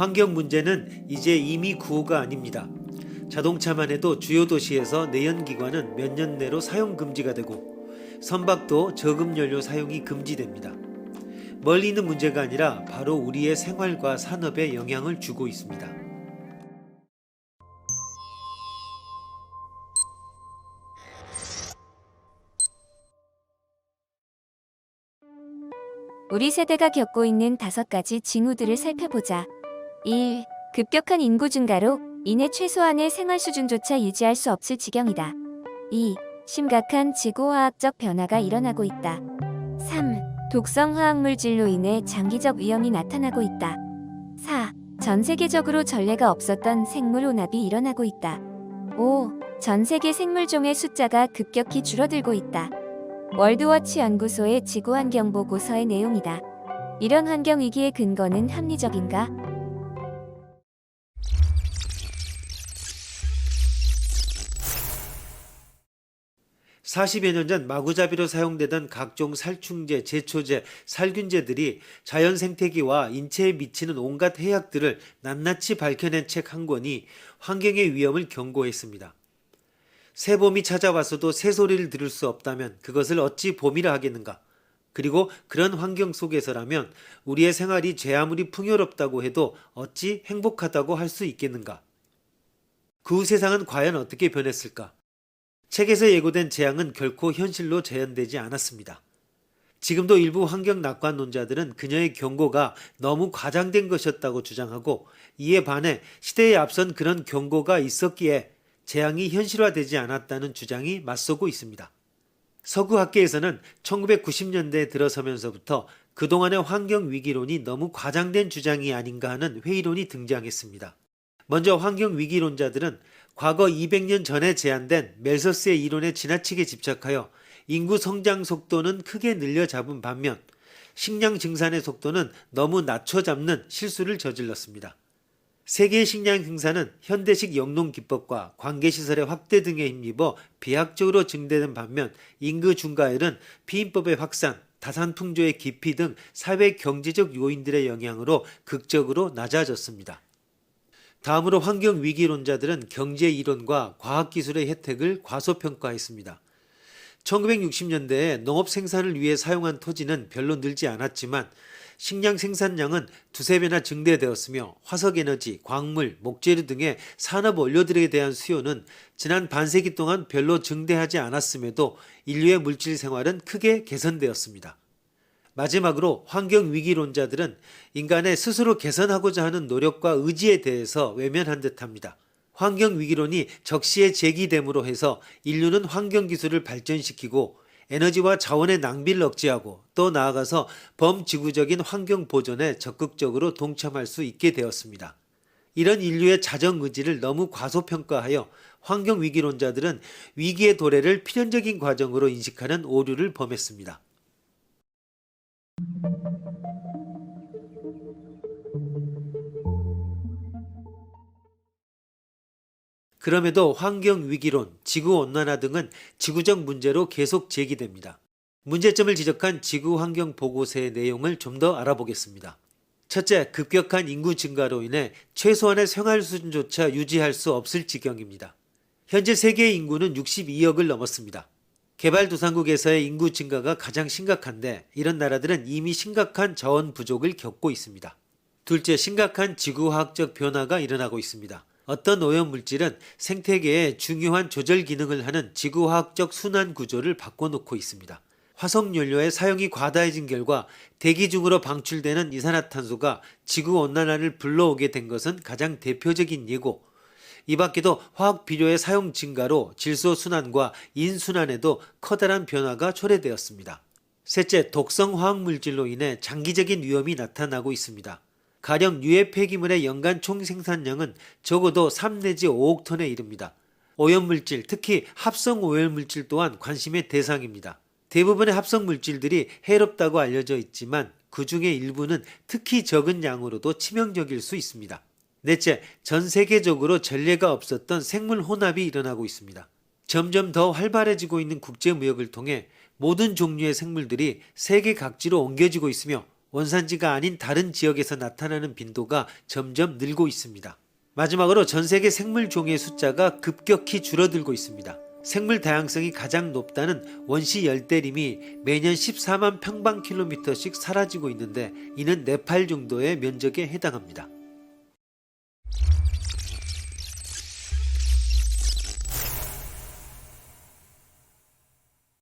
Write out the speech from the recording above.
환경 문제는 이제 이미 구호가 아닙니다. 자동차만 해도 주요 도시에서 내연기관은 몇 년 내로 사용 금지가 되고 선박도 저급연료 사용이 금지됩니다. 멀리 있는 문제가 아니라 바로 우리의 생활과 산업에 영향을 주고 있습니다. 우리 세대가 겪고 있는 5가지 징후들을 살펴보자. 1. 급격한 인구 증가로 인해 최소한의 생활 수준조차 유지할 수 없을 지경이다. 2. 심각한 지구화학적 변화가 일어나고 있다. 3. 독성 화학물질로 인해 장기적 위험이 나타나고 있다. 4. 전 세계적으로 전례가 없었던 생물 혼합이 일어나고 있다. 5. 전 세계 생물종의 숫자가 급격히 줄어들고 있다. 월드워치 연구소의 지구환경 보고서의 내용이다. 이런 환경위기의 근거는 합리적인가? 40여 년 전 마구잡이로 사용되던 각종 살충제, 제초제, 살균제들이 자연 생태계와 인체에 미치는 온갖 해악들을 낱낱이 밝혀낸 책 한 권이 환경의 위험을 경고했습니다. 새봄이 찾아와서도 새소리를 들을 수 없다면 그것을 어찌 봄이라 하겠는가? 그리고 그런 환경 속에서라면 우리의 생활이 제 아무리 풍요롭다고 해도 어찌 행복하다고 할 수 있겠는가? 그 후 세상은 과연 어떻게 변했을까? 책에서 예고된 재앙은 결코 현실로 재현되지 않았습니다. 지금도 일부 환경 낙관론자들은 그녀의 경고가 너무 과장된 것이었다고 주장하고 이에 반해 시대에 앞선 그런 경고가 있었기에 재앙이 현실화되지 않았다는 주장이 맞서고 있습니다. 서구학계에서는 1990년대에 들어서면서부터 그동안의 환경위기론이 너무 과장된 주장이 아닌가 하는 회의론이 등장했습니다. 먼저 환경위기론자들은 과거 200년 전에 제안된 멜서스의 이론에 지나치게 집착하여 인구 성장 속도는 크게 늘려잡은 반면 식량 증산의 속도는 너무 낮춰잡는 실수를 저질렀습니다. 세계의 식량 생산은 현대식 영농 기법과 관계시설의 확대 등에 힘입어 비약적으로 증대된 반면 인구 증가율은 피임법의 확산, 다산 풍조의 기피 등 사회 경제적 요인들의 영향으로 극적으로 낮아졌습니다. 다음으로 환경위기론자들은 경제이론과 과학기술의 혜택을 과소평가했습니다. 1960년대에 농업 생산을 위해 사용한 토지는 별로 늘지 않았지만 식량 생산량은 두세 배나 증대되었으며 화석에너지, 광물, 목재류 등의 산업 원료들에 대한 수요는 지난 반세기 동안 별로 증대하지 않았음에도 인류의 물질 생활은 크게 개선되었습니다. 마지막으로 환경위기론자들은 인간의 스스로 개선하고자 하는 노력과 의지에 대해서 외면한 듯합니다. 환경위기론이 적시에 제기됨으로 해서 인류는 환경기술을 발전시키고 에너지와 자원의 낭비를 억제하고 또 나아가서 범지구적인 환경 보존에 적극적으로 동참할 수 있게 되었습니다. 이런 인류의 자정의지를 너무 과소평가하여 환경위기론자들은 위기의 도래를 필연적인 과정으로 인식하는 오류를 범했습니다. 그럼에도 환경위기론, 지구온난화 등은 지구적 문제로 계속 제기됩니다. 문제점을 지적한 지구환경보고서의 내용을 좀 더 알아보겠습니다. 첫째, 급격한 인구 증가로 인해 최소한의 생활 수준조차 유지할 수 없을 지경입니다. 현재 세계의 인구는 62억을 넘었습니다. 개발도상국에서의 인구 증가가 가장 심각한데 이런 나라들은 이미 심각한 자원 부족을 겪고 있습니다. 둘째, 심각한 지구화학적 변화가 일어나고 있습니다. 어떤 오염물질은 생태계에 중요한 조절 기능을 하는 지구화학적 순환 구조를 바꿔놓고 있습니다. 화석연료의 사용이 과다해진 결과 대기 중으로 방출되는 이산화탄소가 지구온난화를 불러오게 된 것은 가장 대표적인 예고, 이 밖에도 화학비료의 사용 증가로 질소순환과 인순환에도 커다란 변화가 초래되었습니다. 셋째, 독성 화학물질로 인해 장기적인 위험이 나타나고 있습니다. 가령 유해 폐기물의 연간 총생산량은 적어도 3 내지 5억 톤에 이릅니다. 오염물질, 특히 합성 오염물질 또한 관심의 대상입니다. 대부분의 합성물질들이 해롭다고 알려져 있지만 그 중에 일부는 특히 적은 양으로도 치명적일 수 있습니다. 넷째, 전 세계적으로 전례가 없었던 생물 혼합이 일어나고 있습니다. 점점 더 활발해지고 있는 국제무역을 통해 모든 종류의 생물들이 세계 각지로 옮겨지고 있으며 원산지가 아닌 다른 지역에서 나타나는 빈도가 점점 늘고 있습니다. 마지막으로 전 세계 생물 종의 숫자가 급격히 줄어들고 있습니다. 생물 다양성이 가장 높다는 원시 열대림이 매년 14만 평방킬로미터씩 사라지고 있는데 이는 네팔 정도의 면적에 해당합니다.